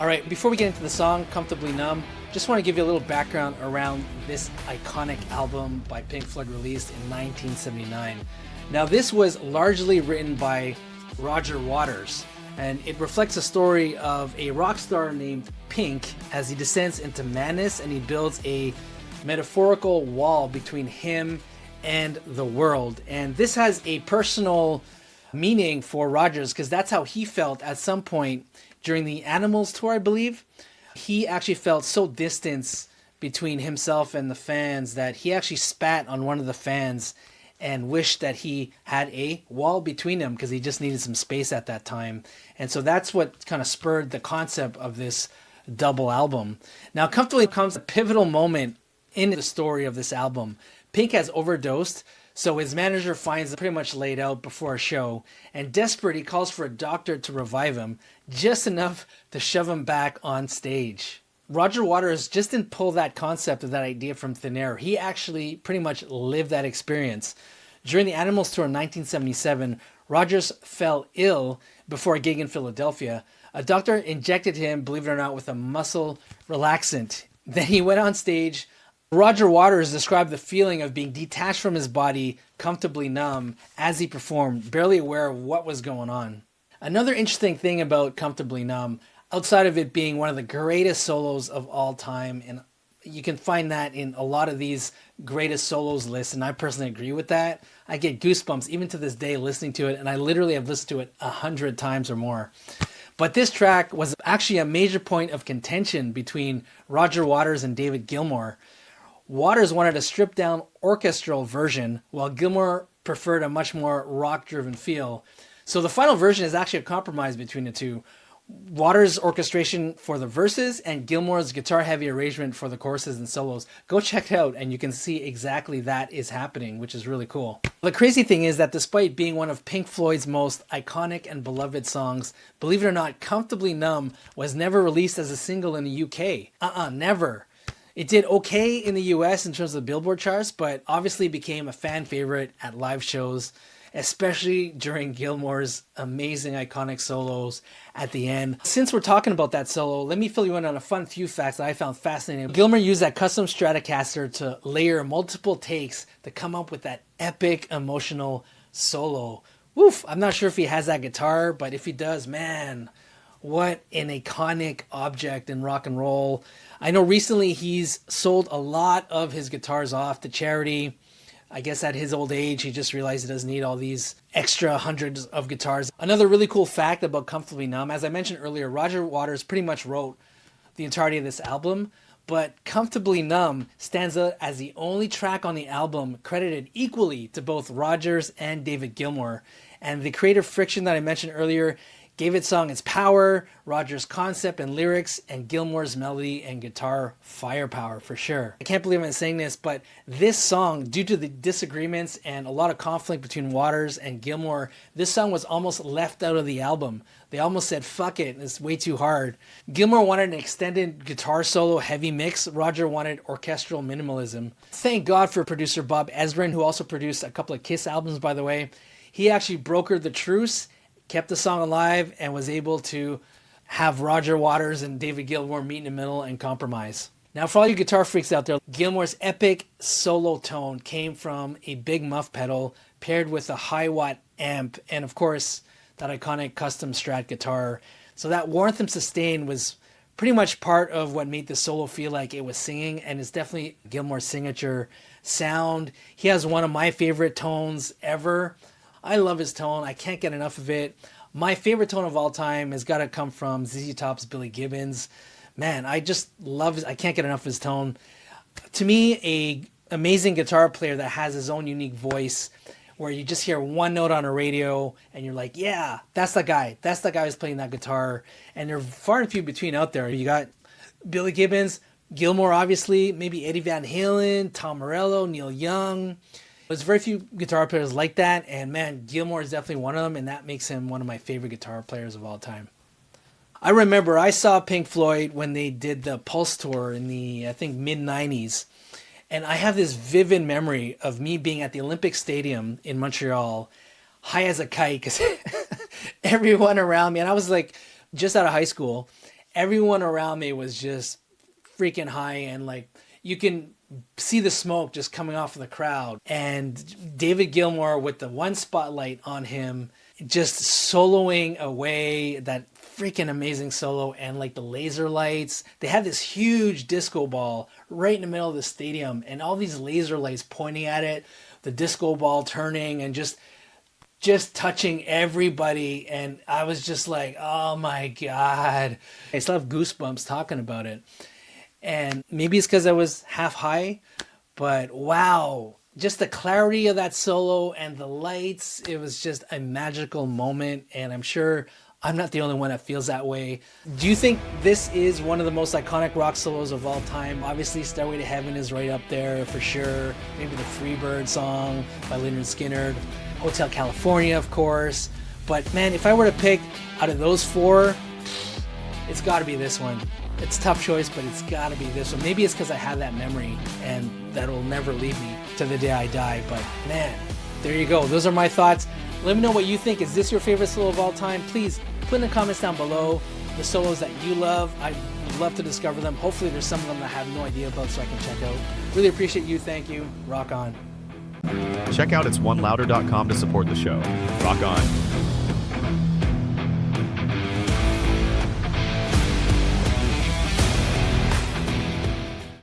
All right, before we get into the song Comfortably Numb, just want to give you a little background around this iconic album by Pink Floyd released in 1979. Now, this was largely written by Roger Waters, and it reflects a story of a rock star named Pink as he descends into madness and he builds a metaphorical wall between him and the world. And this has a personal meaning for Rogers because that's how he felt at some point during the Animals tour, I believe. He actually felt so distant between himself and the fans that he actually spat on one of the fans and wished that he had a wall between them because he just needed some space at that time. And so that's what kind of spurred the concept of this double album. Now, Comfortably comes a pivotal moment in the story of this album. Pink has overdosed, so his manager finds him pretty much laid out before a show, and desperate, he calls for a doctor to revive him, just enough to shove him back on stage. Roger Waters just didn't pull that concept of that idea from thin air. He actually pretty much lived that experience. During the Animals tour in 1977, Rogers fell ill before a gig in Philadelphia. A doctor injected him, believe it or not, with a muscle relaxant. Then he went on stage. Roger Waters described the feeling of being detached from his body, comfortably numb, as he performed, barely aware of what was going on. Another interesting thing about Comfortably Numb, outside of it being one of the greatest solos of all time, and you can find that in a lot of these greatest solos lists, and I personally agree with that. I get goosebumps even to this day listening to it, and I literally have listened to it 100 times or more. But this track was actually a major point of contention between Roger Waters and David Gilmour. Waters wanted a stripped-down orchestral version, while Gilmour preferred a much more rock-driven feel. So the final version is actually a compromise between the two. Waters' orchestration for the verses and Gilmour's guitar-heavy arrangement for the choruses and solos. Go check it out and you can see exactly that is happening, which is really cool. The crazy thing is that despite being one of Pink Floyd's most iconic and beloved songs, believe it or not, Comfortably Numb was never released as a single in the UK. Never. It did okay in the US in terms of the Billboard charts, but obviously became a fan favorite at live shows, especially during Gilmour's amazing iconic solos at the end. Since we're talking about that solo, let me fill you in on a fun few facts that I found fascinating. Gilmour used that custom Stratocaster to layer multiple takes to come up with that epic emotional solo. Woof! I'm not sure if he has that guitar, but if he does, man, what an iconic object in rock and roll. I know recently he's sold a lot of his guitars off to charity. I guess at his old age, he just realized he doesn't need all these extra hundreds of guitars. Another really cool fact about Comfortably Numb, as I mentioned earlier, Roger Waters pretty much wrote the entirety of this album, but Comfortably Numb stands out as the only track on the album credited equally to both Rogers and David Gilmour. And the creative friction that I mentioned earlier gave its song its power, Rogers' concept and lyrics, and Gilmour's melody and guitar firepower for sure. I can't believe I'm saying this, but this song, due to the disagreements and a lot of conflict between Waters and Gilmour, this song was almost left out of the album. They almost said, fuck it, it's way too hard. Gilmour wanted an extended guitar solo heavy mix. Roger wanted orchestral minimalism. Thank God for producer Bob Ezrin, who also produced a couple of Kiss albums, by the way. He actually brokered the truce, kept the song alive, and was able to have Roger Waters and David Gilmour meet in the middle and compromise. Now, for all you guitar freaks out there, Gilmour's epic solo tone came from a big Muff pedal paired with a high-watt amp and, of course, that iconic custom Strat guitar. So that warmth and sustain was pretty much part of what made the solo feel like it was singing, and it's definitely Gilmour's signature sound. He has one of my favorite tones ever. I love his tone. I can't get enough of it. My favorite tone of all time has got to come from ZZ Top's Billy Gibbons. Man, I just love his, I can't get enough of his tone. To me, a amazing guitar player that has his own unique voice where you just hear one note on a radio and you're like, yeah, that's the guy. That's the guy who's playing that guitar. And they're far and few between out there. You got Billy Gibbons, Gilmour, obviously, maybe Eddie Van Halen, Tom Morello, Neil Young. There's very few guitar players like that, and man, Gilmour is definitely one of them, and that makes him one of my favorite guitar players of all time. I remember I saw Pink Floyd when they did the Pulse tour in the, I think, mid-90s, and I have this vivid memory of me being at the Olympic Stadium in Montreal, high as a kite, because everyone around me, and I was like just out of high school, everyone around me was just freaking high, and like you can see the smoke just coming off of the crowd. And David Gilmour with the one spotlight on him, just soloing away that freaking amazing solo, and like the laser lights. They had this huge disco ball right in the middle of the stadium, and all these laser lights pointing at it, the disco ball turning and just touching everybody. And I was just like, oh my God. I still have goosebumps talking about it. And maybe it's because I was half high, but wow, just the clarity of that solo and the lights, it was just a magical moment. And I'm sure I'm not the only one that feels that way. Do you think this is one of the most iconic rock solos of all time? Obviously, Stairway to Heaven is right up there for sure. Maybe the Freebird song by Lynyrd Skynyrd. Hotel California, of course. But man, if I were to pick out of those four, it's got to be this one. It's a tough choice, but it's got to be this one. Maybe it's because I have that memory and that'll never leave me to the day I die. But man, there you go. Those are my thoughts. Let me know what you think. Is this your favorite solo of all time? Please put in the comments down below the solos that you love. I'd love to discover them. Hopefully there's some of them that I have no idea about so I can check out. Really appreciate you. Thank you. Rock on. Check out itsOneLouder.com to support the show. Rock on.